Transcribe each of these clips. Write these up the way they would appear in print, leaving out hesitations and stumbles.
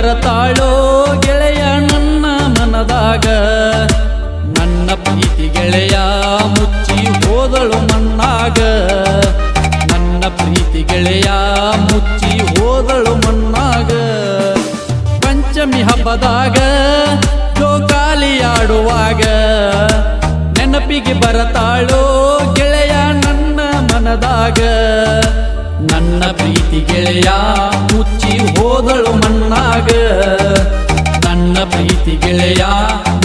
ಬರತಾಳೋ ಗೆಳೆಯ ನನ್ನ ಮನದಾಗ. ನನ್ನ ಪ್ರೀತಿ ಗೆಳೆಯ ಮುಚ್ಚಿ ಹೋದಳು ಮಣ್ಣಾಗ. ನನ್ನ ಪ್ರೀತಿ ಗೆಳೆಯ ಮುಚ್ಚಿ ಹೋದಳು ಮಣ್ಣಾಗ. ಪಂಚಮಿ ಹಬ್ಬದಾಗ ಜೋಕಾಲಿ ಆಡುವಾಗ ನೆನಪಿಗೆ ಬರತಾಳೋ ಗೆಳೆಯ ನನ್ನ ಮನದಾಗ. ನನ್ನ ಪ್ರೀತಿ ಗೆಳೆಯ ಮುಚ್ಚಿ ಹೋದಳು ಮಣ್ಣಾಗ. ನನ್ನ ಪ್ರೀತಿ ಗೆಳೆಯ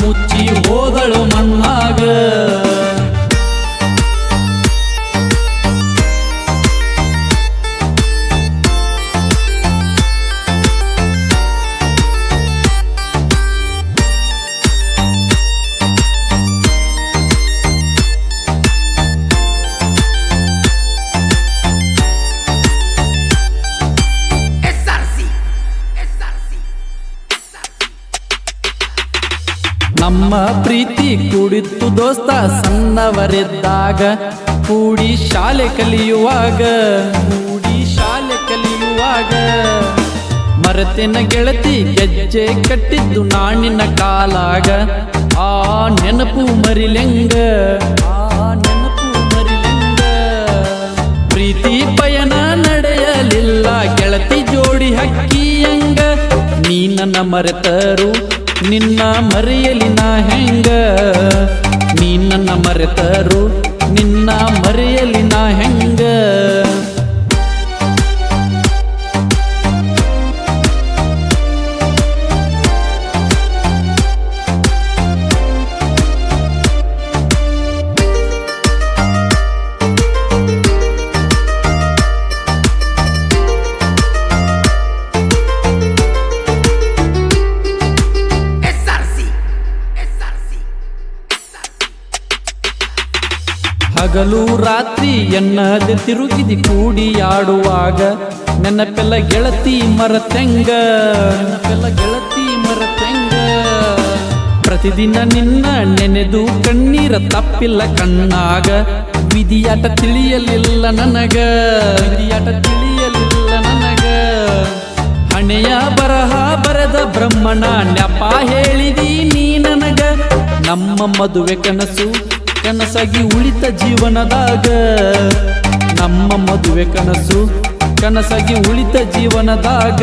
ಮುಚ್ಚಿ ಹೋದಳು ಮಣ್ಣಾಗ. ನಮ್ಮ ಪ್ರೀತಿ ಕೂಡಿತ್ತು ದೋಸ್ತ ಸಣ್ಣವರಿದ್ದಾಗ. ಕೂಡಿ ಶಾಲೆ ಕಲಿಯುವಾಗ ಮರೆತಿನ ಗೆಳತಿ ಗೆಜ್ಜೆ ಕಟ್ಟಿದ್ದು ನಾಣಿನ ಕಾಲಾಗ. ಆ ನೆನಪು ಮರಿಲೆಂಗ ಪ್ರೀತಿ ಪಯಣ ನಡೆಯಲಿಲ್ಲ ಗೆಳತಿ ಜೋಡಿ ಹಕ್ಕಿಯಂಗ. ನೀ ನನ್ನ ಮರೆತರು ನಿನ್ನ ಮರೆಯಲಿ ನಾ ಹೆಂಗ. ನೀ ನನ್ನ ಮರೆತರು ನಿನ್ನ ಮರೆಯಲಿ ನಾ ಹೆಂಗ. ಹಗಲು ರಾತ್ರಿ ಎನ್ನದೆ ತಿರುಗಿದಿ ಕೂಡಿಯಾಡುವಾಗ ನೆನಪೆಲ್ಲ ಗೆಳತಿ ಮರತೆಂಗ. ಪ್ರತಿದಿನ ನಿನ್ನ ನೆನೆದು ಕಣ್ಣೀರ ತಪ್ಪಿಲ್ಲ ಕಣ್ಣಾಗ. ವಿಧಿಯಾಟ ತಿಳಿಯಲಿಲ್ಲ ನನಗ. ಹಣೆಯ ಬರಹ ಬರೆದ ಬ್ರಹ್ಮಣ ನೆಪ ಹೇಳಿದಿ ನೀ ನನಗ. ನಮ್ಮ ಮದುವೆ ಕನಸಾಗಿ ಉಳಿತ ಜೀವನದಾಗ. ನಮ್ಮ ಮದುವೆ ಕನಸಾಗಿ ಉಳಿತ ಜೀವನದಾಗ.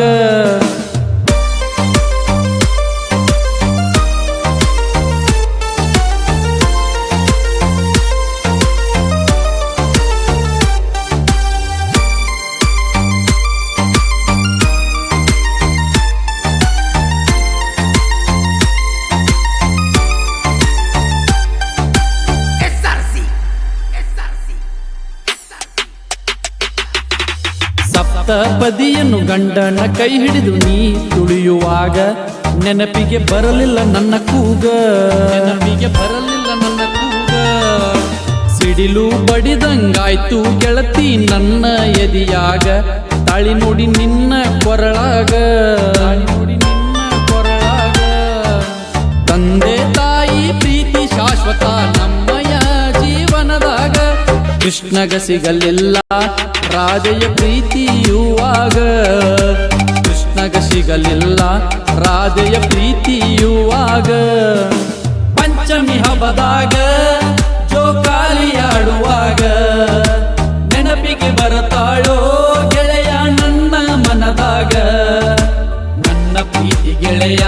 ಸಪ್ತಪದಿಯನ್ನು ಗಂಡನ ಕೈ ಹಿಡಿದು ನೀ ತುಳಿಯುವಾಗ ನೆನಪಿಗೆ ಬರಲಿಲ್ಲ ನನ್ನ ಕೂಗ. ಸಿಡಿಲು ಬಡಿದಂಗಾಯ್ತು ಗೆಳತಿ ನನ್ನ ಎದಿಯಾಗ. ತಾಳಿ ನೋಡಿ ನಿನ್ನ ಕೊರಳಾಗ. ತಂದೆ ತಾಯಿ ಪ್ರೀತಿ ಶಾಶ್ವತ ನಮ್ಮಯ ಜೀವನದಾಗ. ಕೃಷ್ಣಗ ಸಿಗಲಿಲ್ಲ ರಾಧೆಯ ಪ್ರೀತಿಯುವಾಗ. ಕೃಷ್ಣಗ ಸಿಗಲಿಲ್ಲ ರಾಧೆಯ ಪ್ರೀತಿಯುವಾಗ. ಪಂಚಮಿ ಹಬ್ಬದಾಗ ಜೋಕಾಲಿಯಾಡುವಾಗ ನೆನಪಿಗೆ ಬರತಾಳೋ ಗೆಳೆಯ ನನ್ನ ಮನದಾಗ. ನನ್ನ ಪ್ರೀತಿ ಗೆಳೆಯ